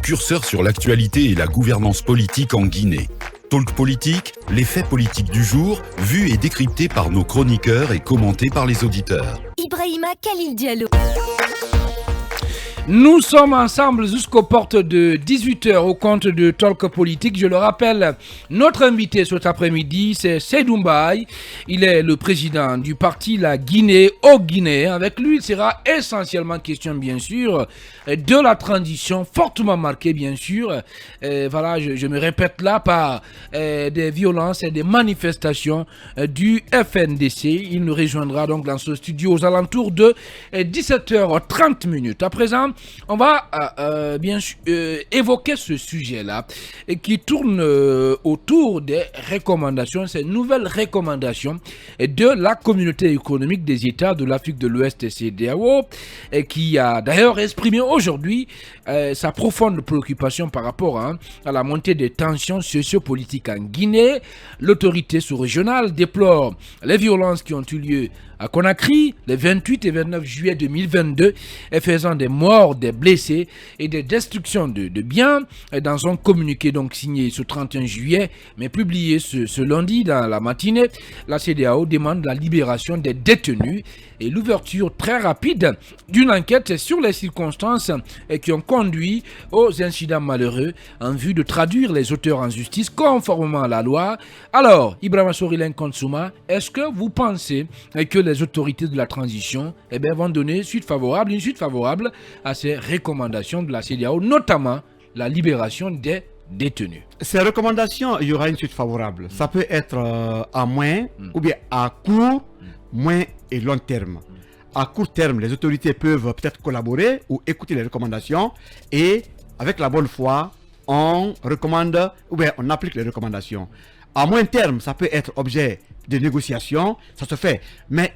curseur sur l'actualité et la gouvernance politique en Guinée. Talk Politique, les faits politiques du jour, vus et décryptés par nos chroniqueurs et commentés par les auditeurs. Ibrahima Khalil Diallo. Nous sommes ensemble jusqu'aux portes de 18h au compte de Talk Politique. Je le rappelle, notre invité cet après-midi, c'est Seydou Mbaye. Il est le président du parti La Guinée au Guinée. Avec lui, il sera essentiellement question, bien sûr, de la transition fortement marquée, bien sûr. Voilà, je me répète là, par des violences et des manifestations du FNDC. Il nous rejoindra donc dans ce studio aux alentours de 17h30. À présent, on va bien sûr évoquer ce sujet-là qui tourne autour des recommandations, ces nouvelles recommandations de la communauté économique des États de l'Afrique de l'Ouest, CEDEAO, qui a d'ailleurs exprimé aujourd'hui sa profonde préoccupation par rapport à la montée des tensions sociopolitiques en Guinée. L'autorité sous-régionale déplore les violences qui ont eu lieu à Conakry, les 28 et 29 juillet 2022, et faisant des morts, des blessés et des destructions de biens. Dans un communiqué donc signé ce 31 juillet, mais publié ce lundi dans la matinée, la CEDEAO demande la libération des détenus et l'ouverture très rapide d'une enquête sur les circonstances qui ont conduit aux incidents malheureux en vue de traduire les auteurs en justice conformément à la loi. Alors, Ibrahima Sorilène Konsouma, est-ce que vous pensez que les autorités de la transition vont donner une suite favorable à ces recommandations de la CEDEAO, notamment la libération des détenus? Ces recommandations, il y aura une suite favorable. Ça peut être à moyen ou bien à court, moyen et long terme. À court terme, les autorités peuvent peut-être collaborer ou écouter les recommandations et avec la bonne foi, on recommande ou bien on applique les recommandations. À moyen terme, ça peut être objet de négociation, ça se fait. Mais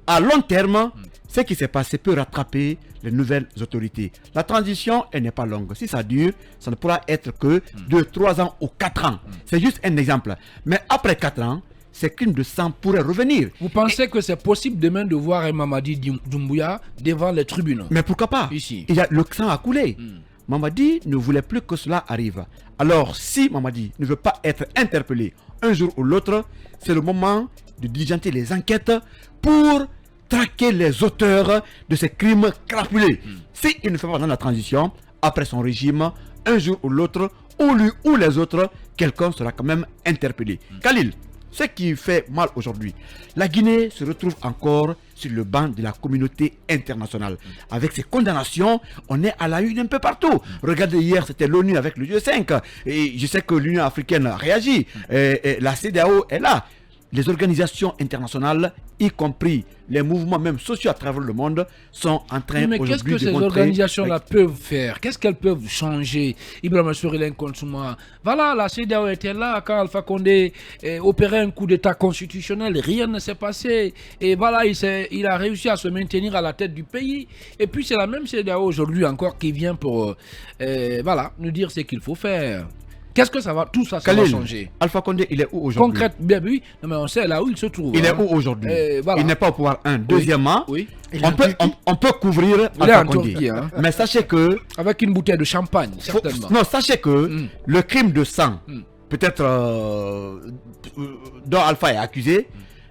à long terme, ce qui s'est passé peut rattraper les nouvelles autorités. La transition, elle n'est pas longue. Si ça dure, ça ne pourra être que de 3 ans ou 4 ans. C'est juste un exemple. Mais après 4 ans, ces crimes de sang pourraient revenir. Vous pensez que c'est possible demain de voir un Mamadi Doumbouya devant les tribunaux? Mais pourquoi pas? Ici. Le sang a coulé. Mamadi ne voulait plus que cela arrive. Alors, si Mamadi ne veut pas être interpellé un jour ou l'autre, c'est le moment de diligenter les enquêtes pour traquer les auteurs de ces crimes crapulés. S'il ne fait pas dans la transition, après son régime, un jour ou l'autre, ou lui ou les autres, quelqu'un sera quand même interpellé. Khalil, ce qui fait mal aujourd'hui, la Guinée se retrouve encore sur le banc de la communauté internationale. Avec ces condamnations, on est à la une un peu partout. Regardez, hier, c'était l'ONU avec le G5. Et je sais que l'Union africaine réagit. Et la CEDEAO est là. Les organisations internationales, y compris les mouvements même sociaux à travers le monde, sont en train mais aujourd'hui de qu'est-ce que ces organisations-là peuvent faire? Qu'est-ce qu'elles peuvent changer? Ibrahima Sorilène Konsouma, voilà, la CEDEAO était là quand Alpha Condé opérait un coup d'état constitutionnel, rien ne s'est passé. Et voilà, il a réussi à se maintenir à la tête du pays. Et puis c'est la même CEDEAO aujourd'hui encore qui vient pour nous dire ce qu'il faut faire. Qu'est-ce que ça va, tout ça, Khalil, va changer? Alpha Condé, il est où aujourd'hui? Concrètement, bien oui, non, mais on sait là où il se trouve. Il est où aujourd'hui? Voilà. Il n'est pas au pouvoir, un. Deuxièmement, oui. on peut couvrir il est Alpha en Condé. Turquie, hein. Mais sachez que... Avec une bouteille de champagne, certainement. Non, sachez que le crime de sang, peut-être dont Alpha est accusé,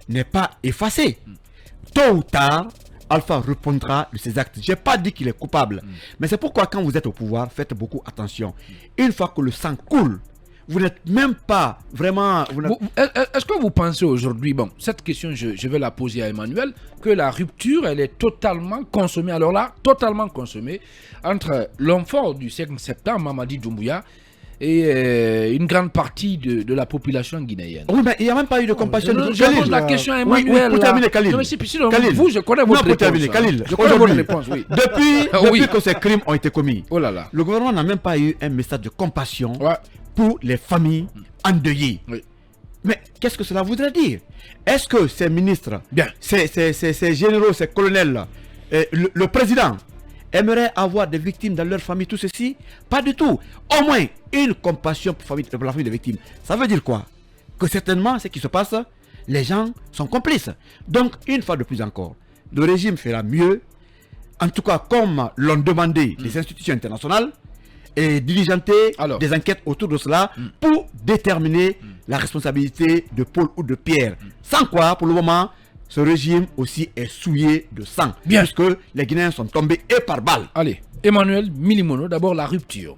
n'est pas effacé. Tôt ou tard, Alpha répondra de ses actes. Je n'ai pas dit qu'il est coupable. Mais c'est pourquoi quand vous êtes au pouvoir, faites beaucoup attention. Une fois que le sang coule, vous n'êtes même pas vraiment... Est-ce que vous pensez aujourd'hui, bon, cette question, je vais la poser à Emmanuel, que la rupture, elle est totalement consommée, alors là, totalement consommée, entre l'homme fort du 5 septembre, Mamadi Doumbouya, et une grande partie de la population guinéenne. Oui, mais il n'y a même pas eu de compassion. Je pose la question à Emmanuel. Oui, pour terminer, Khalil. Non, mais Khalil. Vous, je connais votre réponse. Pour terminer, Khalil. Je connais votre réponse, oui. Depuis que ces crimes ont été commis, le gouvernement n'a même pas eu un message de compassion pour les familles endeuillées. Oui. Mais qu'est-ce que cela voudrait dire? Est-ce que ces ministres, ces généraux, ces colonels, le président, aimeraient avoir des victimes dans leur famille, tout ceci? Pas du tout. Au moins une compassion pour la famille des victimes. Ça veut dire quoi? Que certainement, ce qui se passe, les gens sont complices. Donc, une fois de plus encore, le régime fera mieux, en tout cas comme l'ont demandé les institutions internationales, diligenter Alors. des enquêtes autour de cela pour déterminer la responsabilité de Paul ou de Pierre. Sans quoi, pour le moment, ce régime aussi est souillé de sang. Bien. Puisque les Guinéens sont tombés et par balle. Allez, Emmanuel Milimono, d'abord la rupture.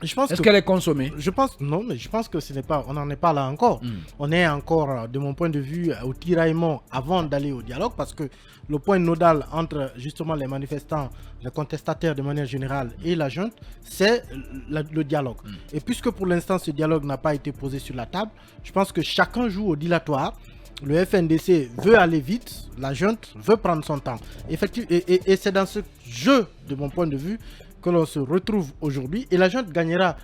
Je pense Est-ce que qu'elle est consommée? je pense non, mais je pense que ce n'est pas, on n'en est pas là encore. On est encore, de mon point de vue, au tiraillement avant d'aller au dialogue, parce que le point nodal entre justement les manifestants, les contestataires de manière générale et la junte, c'est le dialogue. Et puisque pour l'instant ce dialogue n'a pas été posé sur la table, je pense que chacun joue au dilatoire. Le FNDC veut aller vite, la junte veut prendre son temps. Effectivement, et c'est dans ce jeu, de mon point de vue, que l'on se retrouve aujourd'hui. Et la junte gagnera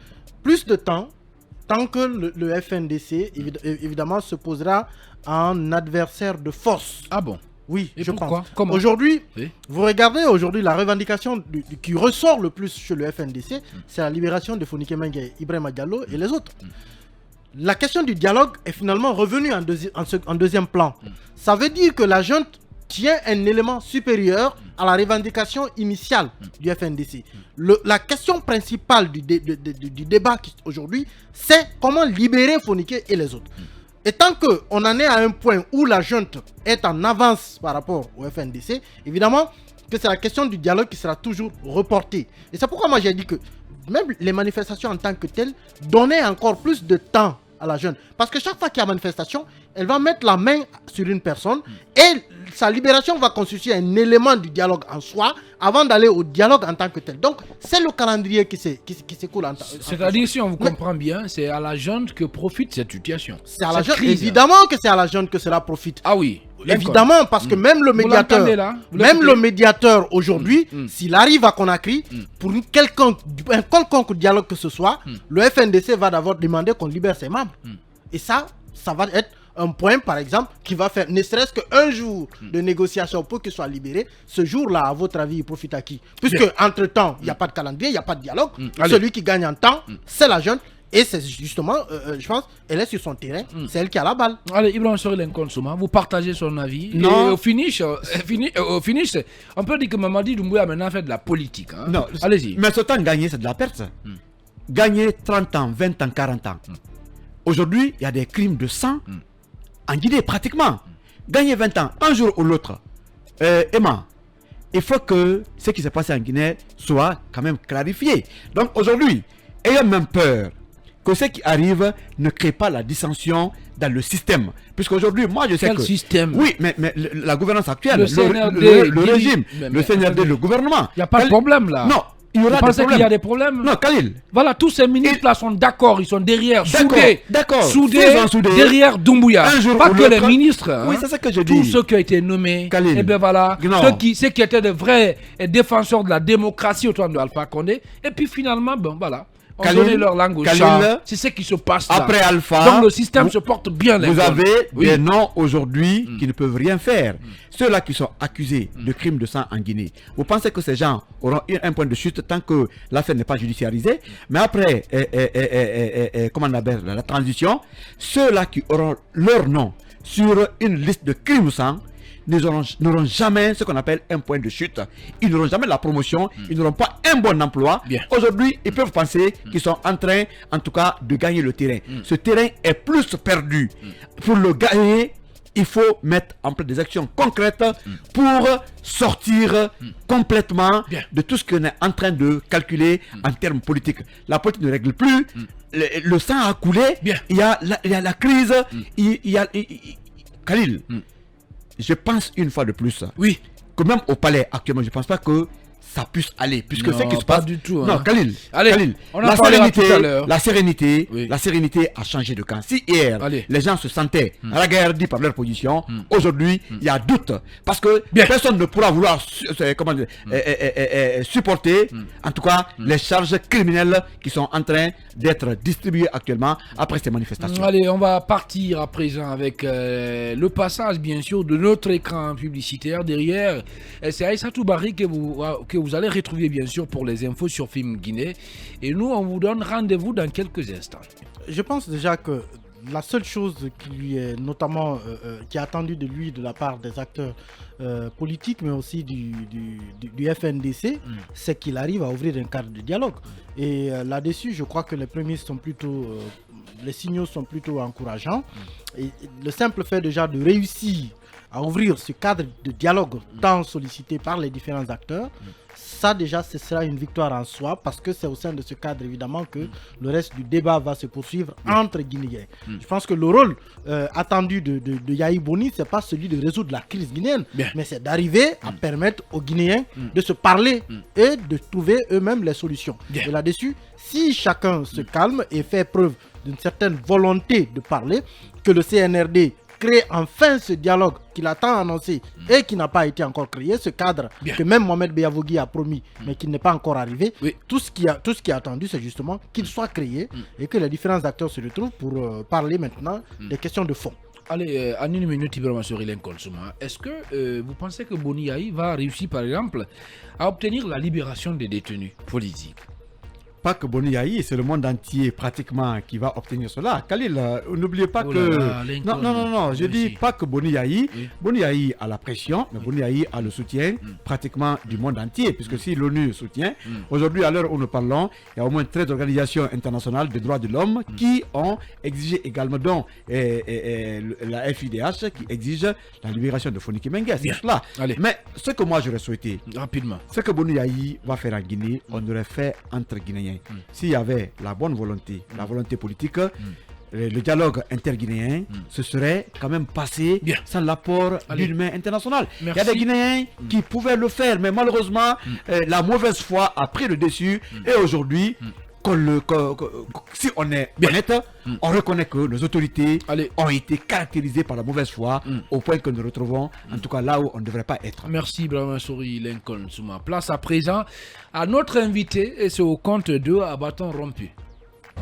plus de temps tant que le FNDC, évidemment, se posera en adversaire de force. Ah bon? Oui, Et je pourquoi? pense. Comment? Aujourd'hui, Oui. vous regardez aujourd'hui la revendication qui ressort le plus chez le FNDC, c'est la libération de Fonike Mengue, Ibrahima Diallo et les autres. La question du dialogue est finalement revenue en deuxième plan. Ça veut dire que la junte tient un élément supérieur à la revendication initiale du FNDC. La question principale du débat aujourd'hui, c'est comment libérer Fonike et les autres. Et tant qu'on en est à un point où la junte est en avance par rapport au FNDC, évidemment que c'est la question du dialogue qui sera toujours reportée. Et c'est pourquoi moi j'ai dit que même les manifestations en tant que telles donnaient encore plus de temps à la junte. Parce que chaque fois qu'il y a manifestation, elle va mettre la main sur une personne et sa libération va constituer un élément du dialogue en soi avant d'aller au dialogue en tant que tel. Donc c'est le calendrier qui s'écoule en C'est-à-dire, si on vous comprend bien, c'est à la junte que profite cette situation. C'est à la Cette junte, crise. évidemment que c'est à la junte que cela profite. Ah oui. Évidemment, parce que même le médiateur, l'entendez là? Vous même l'écoutez? le médiateur aujourd'hui, s'il arrive à Conakry, pour un quelconque dialogue que ce soit, le FNDC va d'abord demander qu'on libère ses membres. Et ça va être un point, par exemple, qui va faire ne serait-ce qu'un jour de négociation pour qu'il soit libéré. Ce jour-là, à votre avis, il profite à qui? Puisque, entre-temps, il n'y a pas de calendrier, il n'y a pas de dialogue. Allez. Celui qui gagne en temps, c'est la junte. Et c'est justement, je pense, elle est sur son terrain, c'est elle qui a la balle. Allez, Ibrahim Sorel Nkonsoma, vous partagez son avis. Non. Et au finish, on peut dire que Mamadi Doumbouya a maintenant fait de la politique. Hein. Non, Allez-y. mais ce temps gagné, c'est de la perte. Gagner 30 ans, 20 ans, 40 ans. Aujourd'hui, il y a des crimes de sang en Guinée, pratiquement. Gagner 20 ans, un jour ou l'autre. Emma, il faut que ce qui s'est passé en Guinée soit quand même clarifié. Donc aujourd'hui, ayant même peur que ce qui arrive ne crée pas la dissension dans le système. Puisqu'aujourd'hui, moi je sais Quel que... système? Oui, mais la gouvernance actuelle, Le CNRD, le régime, mais le CNRD, attendez. le gouvernement. Il n'y a pas de problème là. Non, il y Vous aura des pensez qu'il problèmes. y a des problèmes? Non, Khalil. Voilà, tous ces ministres-là sont d'accord, ils sont derrière, D'accord, soudés. d'accord. Soudés S'ils sont soudés, derrière Doumbouya. un jour Pas ou que les l'autre- ministres. Hein. Oui, c'est ça que je Tous dis. ceux qui ont été nommés. Khalil. Et bien voilà, Non. ceux qui étaient de vrais défenseurs de la démocratie autour de Alpha Condé. Et puis finalement, bon voilà. On Khalil, donnait leur langue au Khalil, chat. C'est ce qui se passe là. Après Alpha, Donc le système se porte bien. vous Lincoln. avez Oui. des noms aujourd'hui qui ne peuvent rien faire. Ceux-là qui sont accusés de crimes de sang en Guinée. Vous pensez que ces gens auront un point de chute tant que l'affaire n'est pas judiciarisée? Mais après, comment on appelle la transition, ceux-là qui auront leur nom sur une liste de crimes de sang n'auront jamais ce qu'on appelle un point de chute. Ils n'auront jamais la promotion, ils n'auront pas un bon emploi. Bien. Aujourd'hui, ils peuvent penser qu'ils sont en train, en tout cas, de gagner le terrain. Ce terrain est plus perdu. Pour le gagner, il faut mettre en place des actions concrètes pour sortir complètement Bien. de tout ce qu'on est en train de calculer en termes politiques. La politique ne règle plus. Le sang a coulé. Bien. Il y a la crise. Khalil, je pense une fois de plus Oui. que même au palais actuellement, je ne pense pas que ça puisse aller, puisque Non, ce qui se pas passe du tout, Non, hein. Khalil, Allez, Khalil, on en parlera tout à l'heure. la sérénité Oui. a changé de camp. Si hier Allez. les gens se sentaient à la guerre dit par leur position, aujourd'hui il y a doute, parce que Bien. personne ne pourra vouloir supporter, en tout cas, les charges criminelles qui sont en train d'être distribuées actuellement après ces manifestations. Allez, on va partir à présent avec le passage, bien sûr, de notre écran publicitaire. Derrière, c'est Aïssatou Bari que vous allez retrouver, bien sûr, pour les infos sur Film Guinée. Et nous, on vous donne rendez-vous dans quelques instants. Je pense déjà que la seule chose qui lui est notamment qui est attendue de lui de la part des acteurs politiques, mais aussi du FNDC, c'est qu'il arrive à ouvrir un cadre de dialogue. Et là-dessus, je crois que les prémices sont plutôt, les signaux sont plutôt encourageants. Et le simple fait déjà de réussir à ouvrir ce cadre de dialogue tant sollicité par les différents acteurs, ça déjà ce sera une victoire en soi, parce que c'est au sein de ce cadre évidemment que le reste du débat va se poursuivre entre Guinéens. Je pense que le rôle attendu de Yahi Boni, c'est pas celui de résoudre la crise guinéenne, mais c'est d'arriver à permettre aux Guinéens de se parler et de trouver eux-mêmes les solutions. Et là-dessus, si chacun se calme et fait preuve d'une certaine volonté de parler, que le CNRD crée enfin ce dialogue qu'il a tant annoncé et qui n'a pas été encore créé, ce cadre que même Mohamed Beyavogui a promis mais qui n'est pas encore arrivé. Tout ce qui est attendu, c'est justement qu'il soit créé et que les différents acteurs se retrouvent pour parler maintenant des questions de fond. Allez, en une minute, Ibrahima Sorilène Kolsouma, est-ce que vous pensez que Boni Yahi va réussir par exemple à obtenir la libération des détenus politiques? Pas que Boni Yahi, c'est le monde entier pratiquement qui va obtenir cela. Khalil, n'oubliez pas non, je dis pas que Boni Yahi. Boni Yahi a la pression, mais Boni Yahi a le soutien pratiquement du monde entier, puisque si l'ONU soutient, aujourd'hui à l'heure où nous parlons, il y a au moins 13 organisations internationales des droits de l'homme qui ont exigé également, dont la FIDH qui exige la libération de Foniki Mengues. C'est cela. Mais ce que moi j'aurais souhaité, rapidement, ce que Boni Yahi va faire en Guinée, on aurait fait entre Guinéens. S'il y avait la bonne volonté, la volonté politique, le dialogue interguinéen se serait quand même passé sans l'apport d'une main internationale. Il y a des Guinéens qui pouvaient le faire, mais malheureusement, la mauvaise foi a pris le dessus et aujourd'hui, si on est honnête, on reconnaît que nos autorités ont été caractérisées par la mauvaise foi au point que nous nous retrouvons en tout cas là où on ne devrait pas être. Merci Ibrahima Sorilène Kolsouma. Place à présent à notre invité et c'est au compte 2 à bâton rompu.